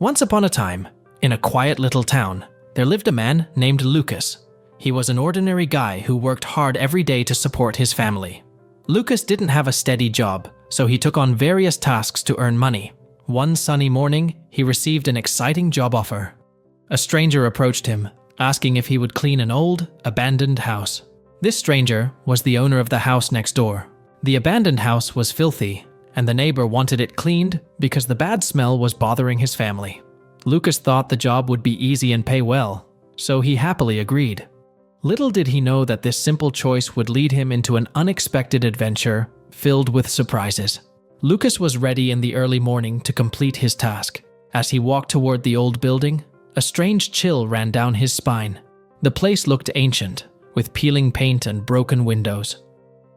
Once upon a time, in a quiet little town, there lived a man named Lucas. He was an ordinary guy who worked hard every day to support his family. Lucas didn't have a steady job, so he took on various tasks to earn money. One sunny morning, he received an exciting job offer. A stranger approached him, asking if he would clean an old, abandoned house. This stranger was the owner of the house next door. The abandoned house was filthy, and the neighbor wanted it cleaned because the bad smell was bothering his family. Lucas thought the job would be easy and pay well, so he happily agreed. Little did he know that this simple choice would lead him into an unexpected adventure filled with surprises. Lucas was ready in the early morning to complete his task. As he walked toward the old building, a strange chill ran down his spine. The place looked ancient, with peeling paint and broken windows.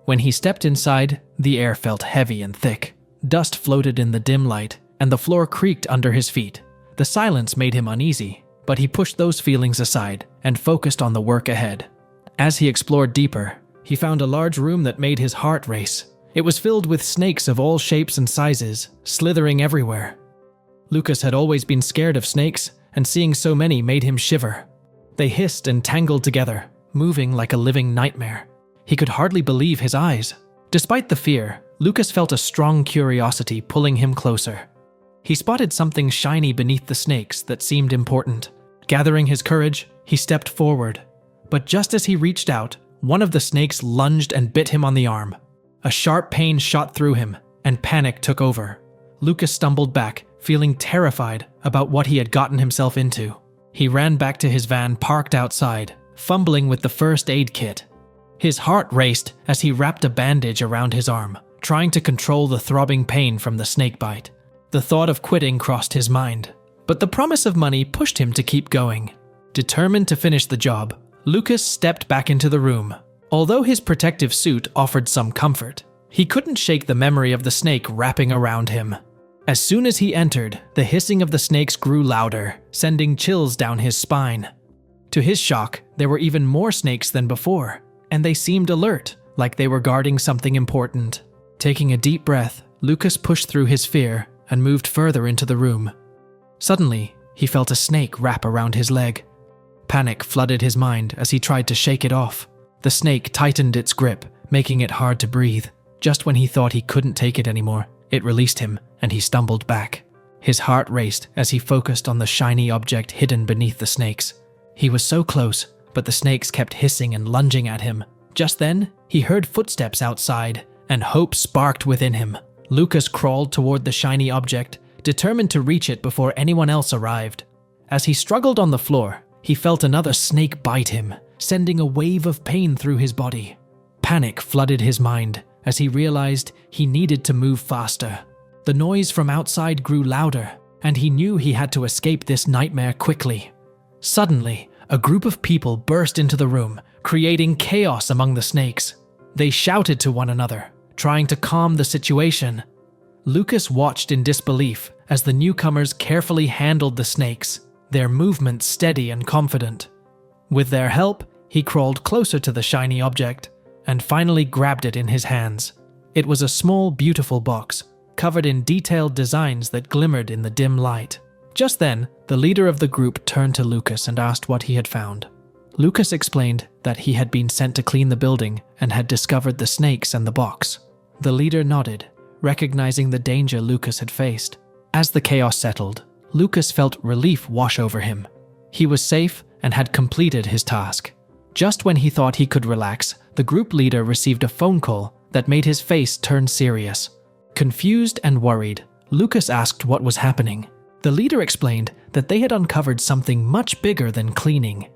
When he stepped inside, the air felt heavy and thick. Dust floated in the dim light, and the floor creaked under his feet. The silence made him uneasy, but he pushed those feelings aside and focused on the work ahead. As he explored deeper, he found a large room that made his heart race. It was filled with snakes of all shapes and sizes, slithering everywhere. Lucas had always been scared of snakes, and seeing so many made him shiver. They hissed and tangled together, moving like a living nightmare. He could hardly believe his eyes. Despite the fear, Lucas felt a strong curiosity pulling him closer. He spotted something shiny beneath the snakes that seemed important. Gathering his courage, he stepped forward. But just as he reached out, one of the snakes lunged and bit him on the arm. A sharp pain shot through him, and panic took over. Lucas stumbled back, feeling terrified about what he had gotten himself into. He ran back to his van parked outside, fumbling with the first aid kit. His heart raced as he wrapped a bandage around his arm, trying to control the throbbing pain from the snake bite. The thought of quitting crossed his mind, but the promise of money pushed him to keep going. Determined to finish the job, Lucas stepped back into the room. Although his protective suit offered some comfort, he couldn't shake the memory of the snake wrapping around him. As soon as he entered, the hissing of the snakes grew louder, sending chills down his spine. To his shock, there were even more snakes than before, and they seemed alert, like they were guarding something important. Taking a deep breath, Lucas pushed through his fear and moved further into the room. Suddenly, he felt a snake wrap around his leg. Panic flooded his mind as he tried to shake it off. The snake tightened its grip, making it hard to breathe. Just when he thought he couldn't take it anymore, it released him, and he stumbled back. His heart raced as he focused on the shiny object hidden beneath the snakes. He was so close, but the snakes kept hissing and lunging at him. Just then, he heard footsteps outside, and hope sparked within him. Lucas crawled toward the shiny object, determined to reach it before anyone else arrived. As he struggled on the floor, he felt another snake bite him, sending a wave of pain through his body. Panic flooded his mind as he realized he needed to move faster. The noise from outside grew louder, and he knew he had to escape this nightmare quickly. Suddenly, a group of people burst into the room, creating chaos among the snakes. They shouted to one another, trying to calm the situation. Lucas watched in disbelief as the newcomers carefully handled the snakes, their movements steady and confident. With their help, he crawled closer to the shiny object and finally grabbed it in his hands. It was a small, beautiful box, covered in detailed designs that glimmered in the dim light. Just then, the leader of the group turned to Lucas and asked what he had found. Lucas explained that he had been sent to clean the building and had discovered the snakes and the box. The leader nodded, recognizing the danger Lucas had faced. As the chaos settled, Lucas felt relief wash over him. He was safe and had completed his task. Just when he thought he could relax, the group leader received a phone call that made his face turn serious. Confused and worried, Lucas asked what was happening. The leader explained that they had uncovered something much bigger than cleaning.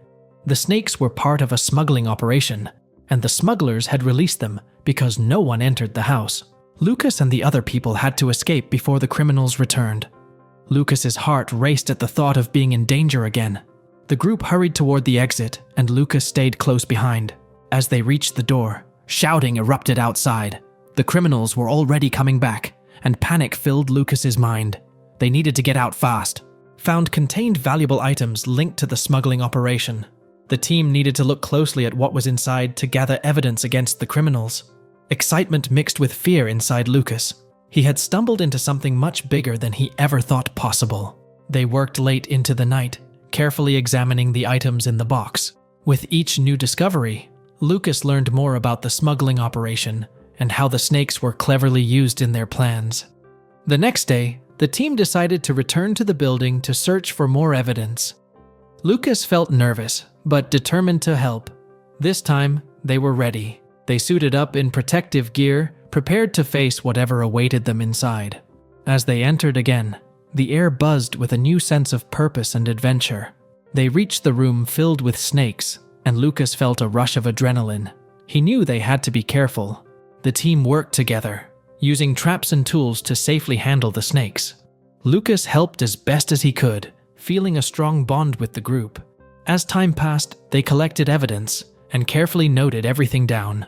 The snakes were part of a smuggling operation, and the smugglers had released them because no one entered the house. Lucas and the other people had to escape before the criminals returned. Lucas's heart raced at the thought of being in danger again. The group hurried toward the exit, and Lucas stayed close behind. As they reached the door, shouting erupted outside. The criminals were already coming back, and panic filled Lucas's mind. They needed to get out fast. Found contained valuable items linked to the smuggling operation. The team needed to look closely at what was inside to gather evidence against the criminals. Excitement mixed with fear inside Lucas. He had stumbled into something much bigger than he ever thought possible. They worked late into the night, carefully examining the items in the box. With each new discovery, Lucas learned more about the smuggling operation and how the snakes were cleverly used in their plans. The next day, the team decided to return to the building to search for more evidence. Lucas felt nervous, but determined to help. This time, they were ready. They suited up in protective gear, prepared to face whatever awaited them inside. As they entered again, the air buzzed with a new sense of purpose and adventure. They reached the room filled with snakes, and Lucas felt a rush of adrenaline. He knew they had to be careful. The team worked together, using traps and tools to safely handle the snakes. Lucas helped as best as he could, feeling a strong bond with the group. As time passed, they collected evidence and carefully noted everything down.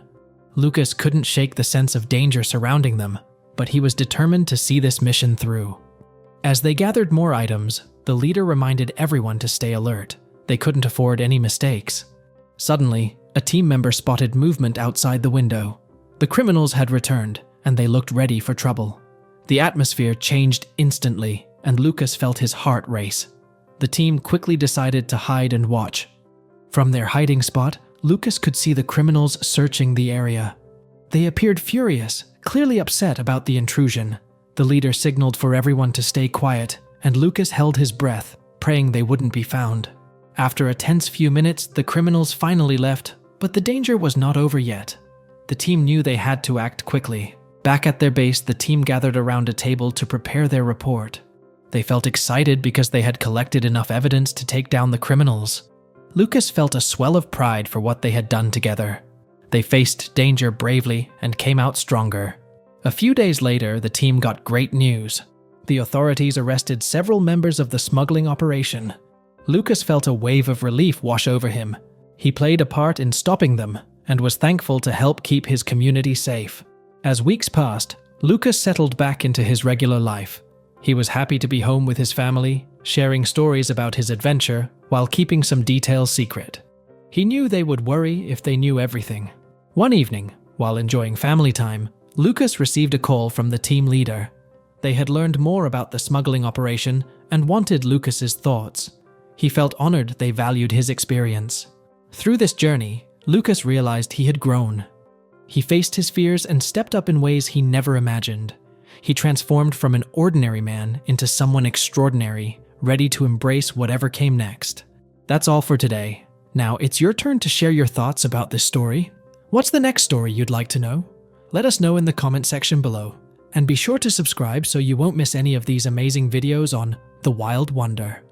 Lucas couldn't shake the sense of danger surrounding them, but he was determined to see this mission through. As they gathered more items, the leader reminded everyone to stay alert. They couldn't afford any mistakes. Suddenly, a team member spotted movement outside the window. The criminals had returned, and they looked ready for trouble. The atmosphere changed instantly, and Lucas felt his heart race. The team quickly decided to hide and watch. From their hiding spot, Lucas could see the criminals searching the area. They appeared furious, clearly upset about the intrusion. The leader signaled for everyone to stay quiet, and Lucas held his breath, praying they wouldn't be found. After a tense few minutes, the criminals finally left, but the danger was not over yet. The team knew they had to act quickly. Back at their base, the team gathered around a table to prepare their report. They felt excited because they had collected enough evidence to take down the criminals. Lucas felt a swell of pride for what they had done together. They faced danger bravely and came out stronger. A few days later, the team got great news. The authorities arrested several members of the smuggling operation. Lucas felt a wave of relief wash over him. He played a part in stopping them and was thankful to help keep his community safe. As weeks passed, Lucas settled back into his regular life. He was happy to be home with his family, sharing stories about his adventure while keeping some details secret. He knew they would worry if they knew everything. One evening, while enjoying family time, Lucas received a call from the team leader. They had learned more about the smuggling operation and wanted Lucas's thoughts. He felt honored they valued his experience. Through this journey, Lucas realized he had grown. He faced his fears and stepped up in ways he never imagined. He transformed from an ordinary man into someone extraordinary, ready to embrace whatever came next. That's all for today. Now it's your turn to share your thoughts about this story. What's the next story you'd like to know? Let us know in the comment section below. And be sure to subscribe so you won't miss any of these amazing videos on The Wild Wonder.